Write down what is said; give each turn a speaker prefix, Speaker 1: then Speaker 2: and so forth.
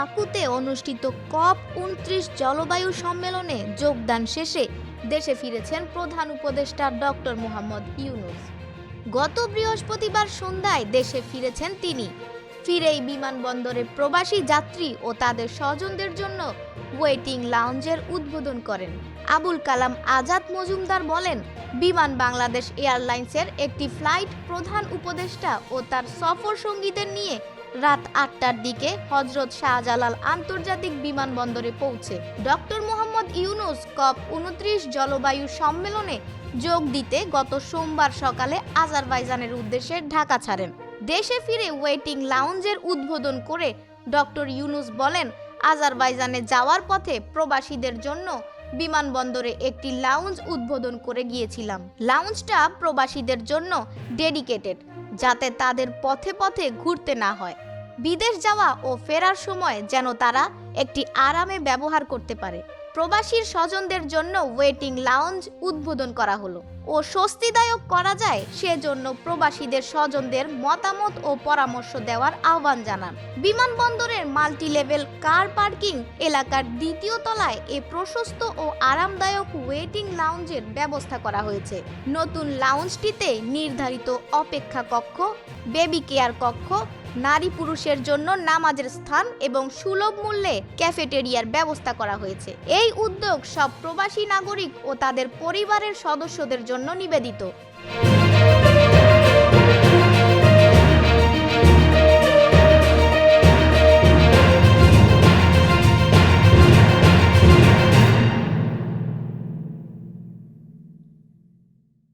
Speaker 1: বাকুতে অনুষ্ঠিত COP29 জলবায়ু সম্মেলনে যোগদান শেষে দেশে ফিরেছেন প্রধান উপদেষ্টা ডক্টর মোহাম্মদ ইউনূস। গত বৃহস্পতিবার সন্ধ্যায় দেশে ফিরেছেন তিনি। ফিরেই বিমানবন্দরে প্রবাসী যাত্রী ও তাদের স্বজনদের জন্য ওয়েটিং লাউঞ্জের উদ্বোধন করেন। আবুল কালাম আজাদ মজুমদার বলেন, বিমান বাংলাদেশ এয়ারলাইন্সের একটি ফ্লাইট প্রধান উপদেষ্টা ও তার সফর সঙ্গীদের নিয়ে রাত ৮টার দিকে হযরত শাহজালাল আন্তর্জাতিক বিমানবন্দরে পৌঁছে ডক্টর মোহাম্মদ ইউনূস COP29 জলবায়ু সম্মেলনে যোগ দিতে গত সোমবার সকালে আজারবাইজানের উদ্দেশ্যে ঢাকা ছাড়েন। দেশে ফিরে ওয়েটিং লাউঞ্জের উদ্বোধন করে ডক্টর ইউনূস বলেন, আজারবাইজানে যাওয়ার পথে প্রবাসীদের জন্য বিমানবন্দরে একটি লাউঞ্জ উদ্বোধন করে গিয়েছিলাম। লাউঞ্জটা প্রবাসীদের জন্য ডেডিকেটেড, যাতে তাদের পথে পথে ঘুরতে না হয়। বিদেশ যাওয়া ও ফেরার সময় যেন তারা একটি আরামে ব্যবহার করতে পারে। প্রবাসীর স্বজনদের জন্য ওয়েটিং লাউঞ্জ উদ্বোধন করা হলো ও স্বস্তিদায়ক করা যায় সেজন্য প্রবাসীদের স্বজনদের মতামত ও পরামর্শ দেওয়ার আহ্বান জানান। বিমানবন্দরের মাল্টি লেভেল কার পার্কিং এলাকার দ্বিতীয় তলায় এ প্রশস্ত ও আরামদায়ক ওয়েটিং লাউঞ্জের ব্যবস্থা করা হয়েছে। নতুন লাউঞ্জটিতে নির্ধারিত অপেক্ষা কক্ষ, বেবি কেয়ার কক্ষ, নারী পুরুষের জন্য নামাজের স্থান এবং সুলভ মূল্যে ক্যাফেটেরিয়ার ব্যবস্থা করা হয়েছে। এই উদ্যোগ সব প্রবাসী নাগরিক ও তাদের পরিবারের সদস্যদের জন্য নিবেদিত।